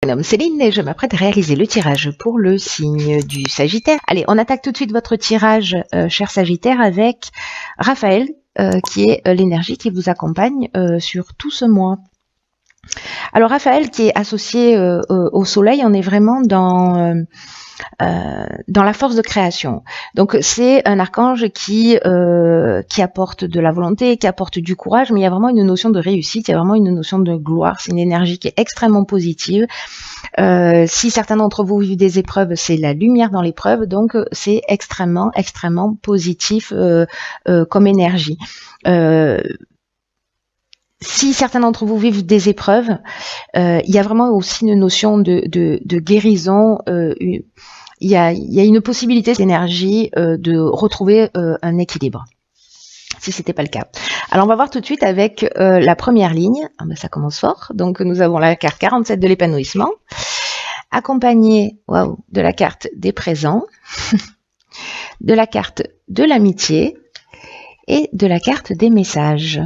Mon nom Céline et je m'apprête à réaliser le tirage pour le signe du Sagittaire. Allez, on attaque tout de suite votre tirage, cher Sagittaire, avec Raphaël, qui est l'énergie qui vous accompagne sur tout ce mois. Alors Raphaël, qui est associé au Soleil, on est vraiment dans la force de création. Donc c'est un archange qui apporte de la volonté, qui apporte du courage, mais il y a vraiment une notion de réussite, il y a vraiment une notion de gloire. C'est une énergie qui est extrêmement positive. Si certains d'entre vous vivent des épreuves, c'est la lumière dans l'épreuve, donc c'est extrêmement positif comme énergie. Si certains d'entre vous vivent des épreuves, il y a vraiment aussi une notion de guérison. Il y a une possibilité d'énergie de retrouver un équilibre, si c'était pas le cas. Alors on va voir tout de suite avec la première ligne. Ah ben ça commence fort. Donc nous avons la carte 47 de l'épanouissement, accompagnée de la carte des présents, de la carte de l'amitié et de la carte des messages.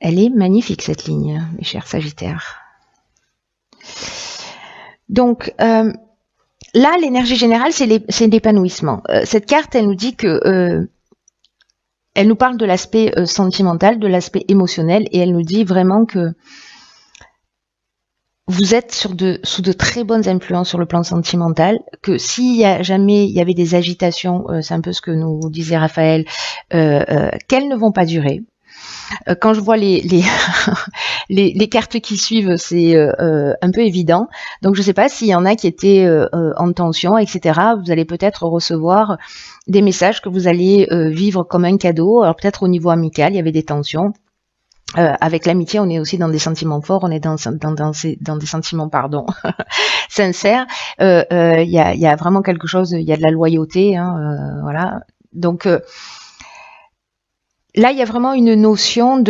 Elle est magnifique cette ligne, mes chers Sagittaires. Donc là, l'énergie générale, c'est l'épanouissement. Cette carte, elle nous dit que elle nous parle de l'aspect sentimental, de l'aspect émotionnel, et elle nous dit vraiment que vous êtes sous de très bonnes influences sur le plan sentimental, que s'il y a jamais il y avait des agitations, c'est un peu ce que nous disait Raphaël, qu'elles ne vont pas durer. Quand je vois les cartes qui suivent, c'est un peu évident. Donc je ne sais pas s'il y en a qui étaient en tension, etc. Vous allez peut-être recevoir des messages que vous allez vivre comme un cadeau. Alors peut-être au niveau amical, il y avait des tensions. Avec l'amitié, on est aussi dans des sentiments forts, on est dans des sentiments, sincères. Il y a vraiment quelque chose, il y a de la loyauté, voilà. Donc là, il y a vraiment une notion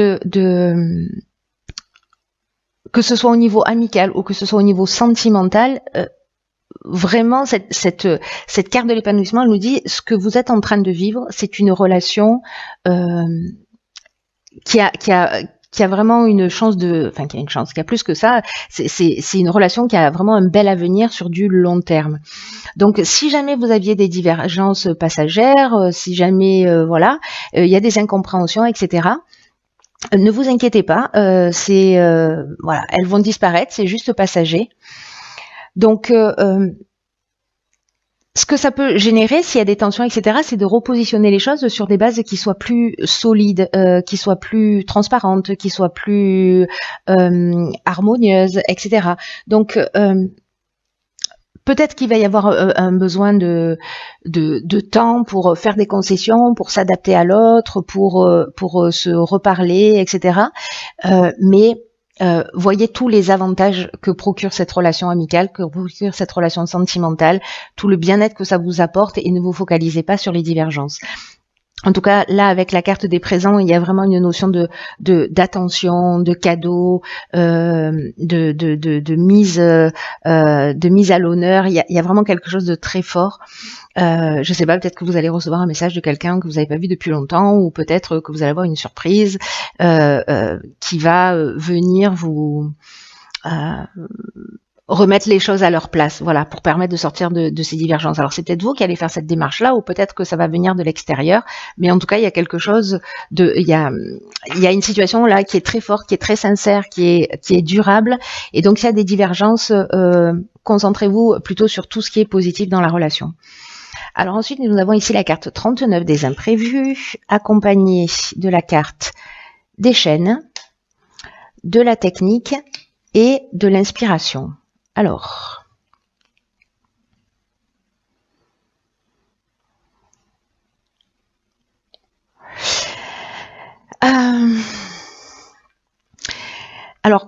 que ce soit au niveau amical ou que ce soit au niveau sentimental, vraiment cette carte de l'épanouissement, elle nous dit ce que vous êtes en train de vivre, c'est une relation qui a vraiment une chance qui a plus que ça, c'est une relation qui a vraiment un bel avenir sur du long terme. Donc si jamais vous aviez des divergences passagères, si jamais il y a des incompréhensions, etc., ne vous inquiétez pas, elles vont disparaître, c'est juste passager. Donc ce que ça peut générer, s'il y a des tensions, etc., c'est de repositionner les choses sur des bases qui soient plus solides, qui soient plus transparentes, qui soient plus harmonieuses, etc. Donc peut-être qu'il va y avoir un besoin de temps pour faire des concessions, pour s'adapter à l'autre, pour se reparler, etc. Mais voyez tous les avantages que procure cette relation amicale, que procure cette relation sentimentale, tout le bien-être que ça vous apporte, et ne vous focalisez pas sur les divergences. En tout cas, là, avec la carte des présents, il y a vraiment une notion d'attention, de cadeau, de mise à l'honneur. Il y a vraiment quelque chose de très fort. Je sais pas, peut-être que vous allez recevoir un message de quelqu'un que vous n'avez pas vu depuis longtemps, ou peut-être que vous allez avoir une surprise qui va venir vous remettre les choses à leur place, voilà, pour permettre de sortir de ces divergences. Alors c'est peut-être vous qui allez faire cette démarche-là, ou peut-être que ça va venir de l'extérieur, mais en tout cas il y a quelque chose il y a une situation là qui est très forte, qui est très sincère, qui est durable, et donc s'il y a des divergences, concentrez-vous plutôt sur tout ce qui est positif dans la relation. Alors ensuite nous avons ici la carte 39 des imprévus, accompagnée de la carte des chaînes, de la technique et de l'inspiration. Alors,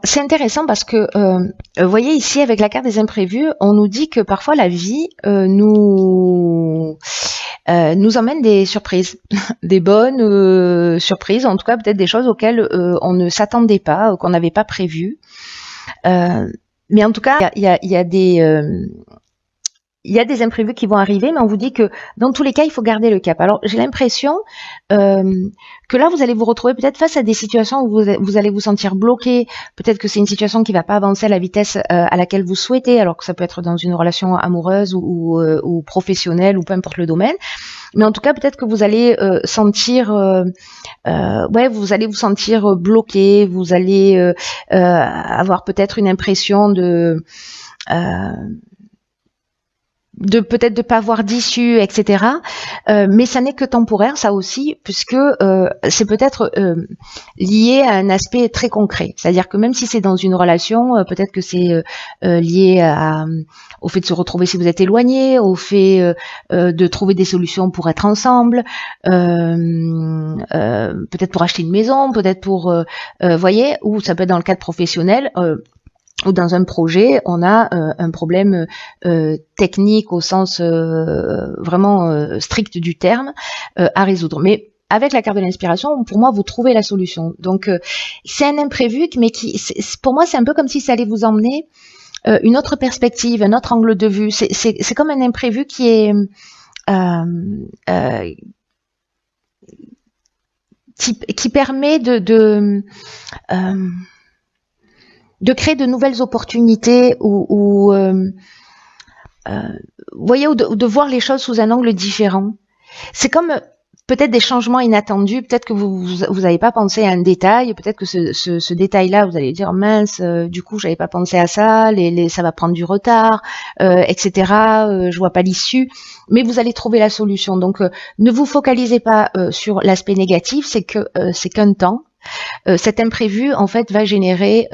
c'est intéressant parce que, vous voyez ici avec la carte des imprévus, on nous dit que parfois la vie nous emmène des surprises, des bonnes surprises, en tout cas peut-être des choses auxquelles on ne s'attendait pas, qu'on n'avait pas prévues. Mais en tout cas, il y a des il y a des imprévus qui vont arriver, mais on vous dit que dans tous les cas, il faut garder le cap. Alors, j'ai l'impression que là, vous allez vous retrouver peut-être face à des situations où vous allez vous sentir bloqué. Peut-être que c'est une situation qui va pas avancer à la vitesse à laquelle vous souhaitez, alors que ça peut être dans une relation amoureuse ou professionnelle ou peu importe le domaine. Mais en tout cas, peut-être que vous allez sentir, vous allez vous sentir bloqué. Vous allez avoir peut-être une impression de peut-être de pas avoir d'issue, etc. Mais ça n'est que temporaire, ça aussi, puisque c'est peut-être lié à un aspect très concret. C'est-à-dire que même si c'est dans une relation, peut-être que c'est lié au fait de se retrouver si vous êtes éloigné, au fait de trouver des solutions pour être ensemble, peut-être pour acheter une maison, peut-être pour, voyez, ou ça peut être dans le cadre professionnel. Ou dans un projet, on a un problème technique au sens vraiment strict du terme à résoudre. Mais avec la carte de l'inspiration, pour moi, vous trouvez la solution. Donc, c'est un imprévu, mais pour moi, c'est un peu comme si ça allait vous emmener une autre perspective, un autre angle de vue. C'est comme un imprévu qui est qui permet de créer de nouvelles opportunités ou voyez, ou de voir les choses sous un angle différent. C'est comme peut-être des changements inattendus, peut-être que vous n'avez pas pensé à un détail, peut-être que ce détail-là, vous allez dire mince, du coup j'avais pas pensé à ça, ça va prendre du retard, etc. Je vois pas l'issue, mais vous allez trouver la solution. Donc ne vous focalisez pas sur l'aspect négatif, c'est qu'un temps. Cet imprévu en fait va générer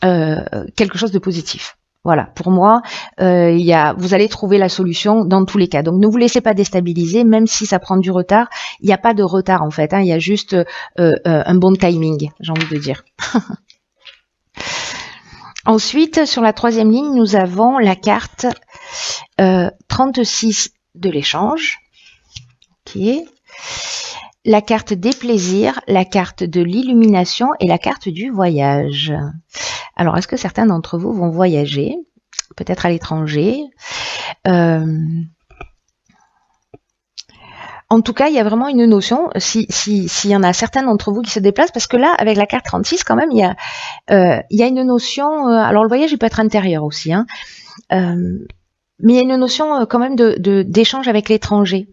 quelque chose de positif. Voilà, pour moi, vous allez trouver la solution dans tous les cas. Donc ne vous laissez pas déstabiliser, même si ça prend du retard. Il n'y a pas de retard en fait, il y a juste un bon timing, j'ai envie de dire. Ensuite, sur la troisième ligne, nous avons la carte 36 de l'échange. Ok. La carte des plaisirs, la carte de l'illumination et la carte du voyage. Alors, est-ce que certains d'entre vous vont voyager, peut-être à l'étranger? En tout cas, il y a vraiment une notion, s'il y en a certains d'entre vous qui se déplacent, parce que là, avec la carte 36, quand même, il y a une notion, alors le voyage, il peut être intérieur aussi, mais il y a une notion quand même d'échange avec l'étranger.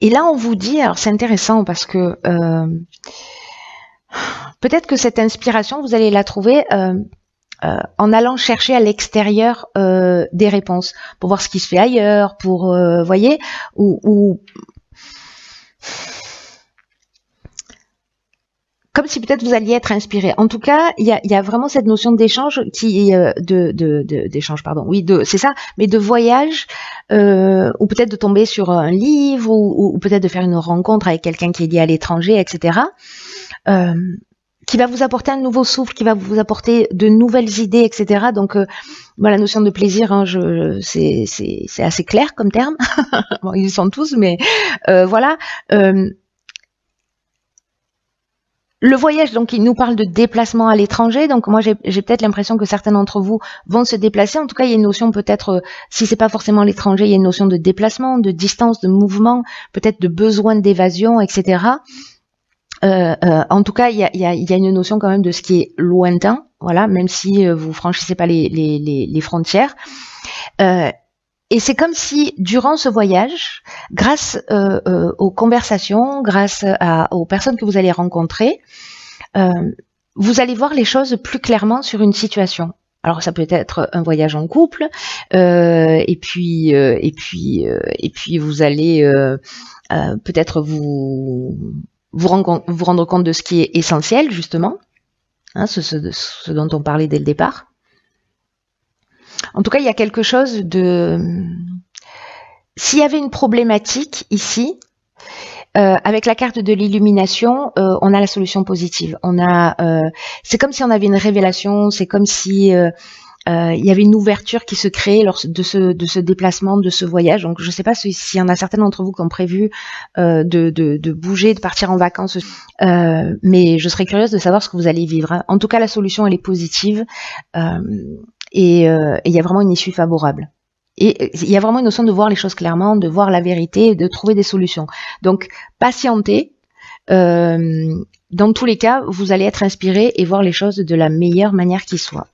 Et là, on vous dit, alors c'est intéressant parce que peut-être que cette inspiration, vous allez la trouver en allant chercher à l'extérieur des réponses, pour voir ce qui se fait ailleurs, pour, voyez, ou comme si peut-être vous alliez être inspiré. En tout cas, il y a vraiment cette notion d'échange d'échange, pardon. Oui, c'est ça, mais de voyage, ou peut-être de tomber sur un livre, ou peut-être de faire une rencontre avec quelqu'un qui est lié à l'étranger, etc. Qui va vous apporter un nouveau souffle, qui va vous apporter de nouvelles idées, etc. Donc, la notion de plaisir, c'est assez clair comme terme. Bon, ils y sont tous, mais voilà. Le voyage, donc, il nous parle de déplacement à l'étranger. Donc, moi, j'ai peut-être l'impression que certains d'entre vous vont se déplacer. En tout cas, il y a une notion peut-être, si c'est pas forcément l'étranger, il y a une notion de déplacement, de distance, de mouvement, peut-être de besoin d'évasion, etc. En tout cas, il y a une notion quand même de ce qui est lointain, voilà, même si vous franchissez pas les frontières. Et c'est comme si, durant ce voyage, grâce aux conversations, grâce aux personnes que vous allez rencontrer, vous allez voir les choses plus clairement sur une situation. Alors ça peut être un voyage en couple, et puis vous allez peut-être vous rendre compte de ce qui est essentiel, justement, ce dont on parlait dès le départ. En tout cas, il y a quelque chose de... S'il y avait une problématique ici, avec la carte de l'illumination, on a la solution positive. C'est comme si on avait une révélation, c'est comme si il y avait une ouverture qui se créait lors de ce déplacement, de ce voyage. Donc, je ne sais pas s'il y en a certains d'entre vous qui ont prévu de bouger, de partir en vacances, mais je serais curieuse de savoir ce que vous allez vivre. En tout cas, la solution, elle est positive. et il y a vraiment une issue favorable. Et il y a vraiment une notion de voir les choses clairement, de voir la vérité, de trouver des solutions. Donc, patientez. Dans tous les cas, vous allez être inspiré et voir les choses de la meilleure manière qui soit.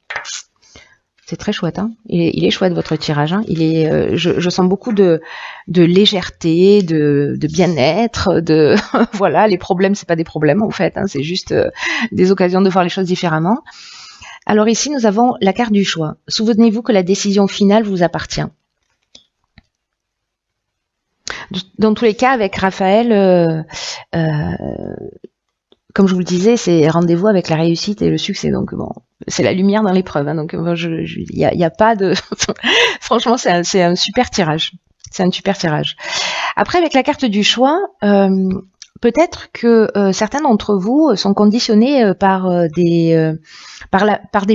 C'est très chouette, hein. Il est chouette votre tirage, hein. Je sens beaucoup de légèreté, de bien-être, de voilà, les problèmes c'est pas des problèmes en fait, hein, c'est juste des occasions de voir les choses différemment. Alors ici nous avons la carte du choix. Souvenez-vous que la décision finale vous appartient. Dans tous les cas, avec Raphaël, comme je vous le disais, c'est rendez-vous avec la réussite et le succès. Donc bon, c'est la lumière dans l'épreuve. Hein, donc il y a pas de. Franchement, c'est un super tirage. C'est un super tirage. Après, avec la carte du choix, peut-être que certains d'entre vous sont conditionnés par des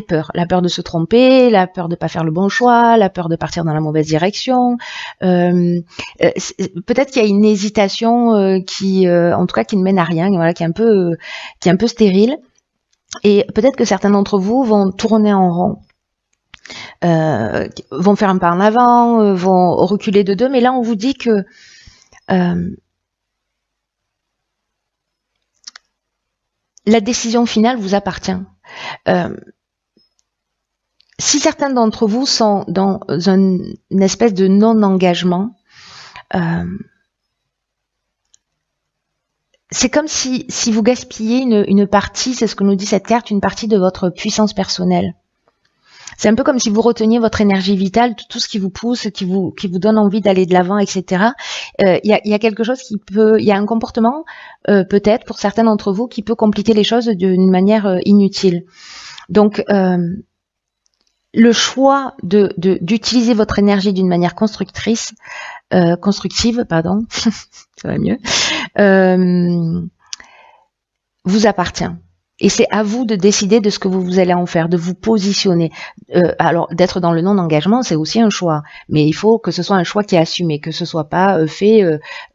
peurs. La peur de se tromper, la peur de pas faire le bon choix, la peur de partir dans la mauvaise direction. Peut-être qu'il y a une hésitation qui, en tout cas, qui ne mène à rien, voilà, qui est un peu stérile. Et peut-être que certains d'entre vous vont tourner en rond. Vont faire un pas en avant, vont reculer de deux, mais là on vous dit que la décision finale vous appartient. Si certains d'entre vous sont dans une espèce de non-engagement, c'est comme si vous gaspillez une partie, c'est ce que nous dit cette carte, une partie de votre puissance personnelle. C'est un peu comme si vous reteniez votre énergie vitale, tout ce qui vous pousse, qui vous donne envie d'aller de l'avant, etc. Il y a quelque chose il y a un comportement, peut-être pour certains d'entre vous, qui peut compliquer les choses d'une manière inutile. Donc, le choix d'utiliser votre énergie d'une manière constructive, pardon, ça va mieux, vous appartient. Et c'est à vous de décider de ce que vous allez en faire, de vous positionner. Alors, d'être dans le non-engagement, c'est aussi un choix. Mais il faut que ce soit un choix qui est assumé, que ce soit pas fait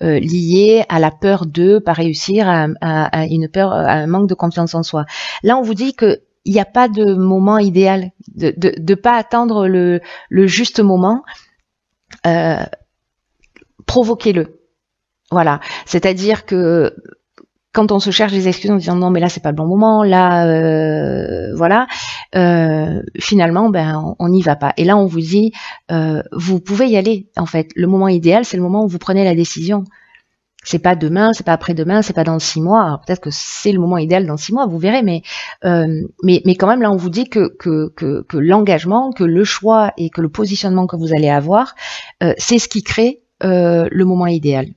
lié à la peur de pas réussir, à une peur, à un manque de confiance en soi. Là, on vous dit que il n'y a pas de moment idéal, de pas attendre le juste moment. Provoquez-le. Voilà. C'est-à-dire que quand on se cherche des excuses en disant non mais là c'est pas le bon moment, là voilà, finalement ben on n'y va pas. Et là on vous dit vous pouvez y aller en fait. Le moment idéal c'est le moment où vous prenez la décision. C'est pas demain, c'est pas après-demain, c'est pas dans 6 mois. Alors peut-être que c'est le moment idéal dans 6 mois, vous verrez, mais quand même là on vous dit que l'engagement, que le choix et que le positionnement que vous allez avoir, c'est ce qui crée le moment idéal.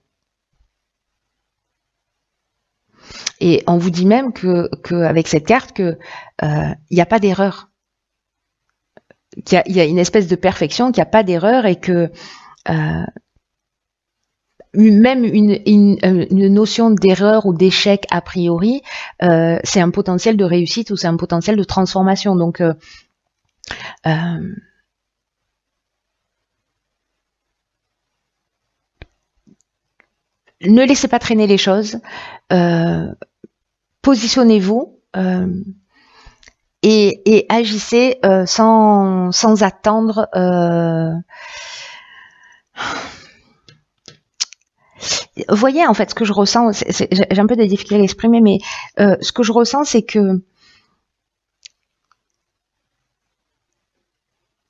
Et on vous dit même que avec cette carte que il n'y a pas d'erreur, qu'il y a une espèce de perfection, qu'il n'y a pas d'erreur et que même une notion d'erreur ou d'échec a priori, c'est un potentiel de réussite ou c'est un potentiel de transformation. Donc ne laissez pas traîner les choses. Positionnez-vous et agissez sans attendre. Vous voyez, en fait, ce que je ressens, j'ai un peu de difficulté à l'exprimer, mais ce que je ressens, c'est que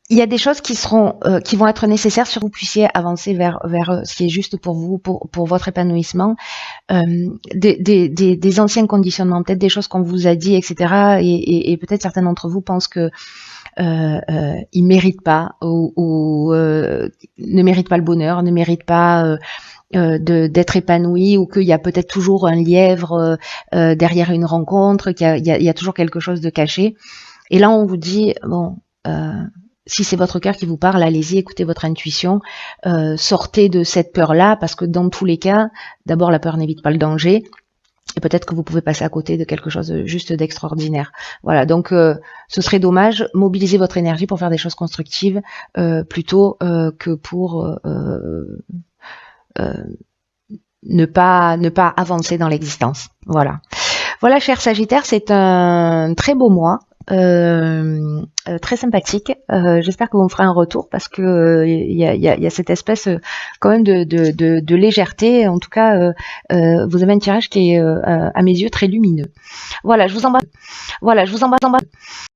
il y a des choses qui vont être nécessaires pour que vous puissiez avancer vers ce qui est juste pour vous, pour votre épanouissement, des anciens conditionnements, peut-être des choses qu'on vous a dit, etc. Et peut-être certains d'entre vous pensent que ils méritent pas ou ne méritent pas le bonheur, ne méritent pas d'être épanoui, ou qu'il y a peut-être toujours un lièvre derrière une rencontre, qu'il y a toujours quelque chose de caché. Et là, on vous dit bon. Si c'est votre cœur qui vous parle, allez-y, écoutez votre intuition, sortez de cette peur-là, parce que dans tous les cas, d'abord la peur n'évite pas le danger, et peut-être que vous pouvez passer à côté de quelque chose juste d'extraordinaire. Voilà, donc ce serait dommage, mobilisez votre énergie pour faire des choses constructives, plutôt que pour ne pas avancer dans l'existence. Voilà. Voilà, cher Sagittaire, c'est un très beau mois très sympathique. J'espère que vous me ferez un retour parce que il y a cette espèce quand même de légèreté. En tout cas, vous avez un tirage qui est à mes yeux très lumineux. Voilà, je vous embrasse. Voilà, je vous embrasse.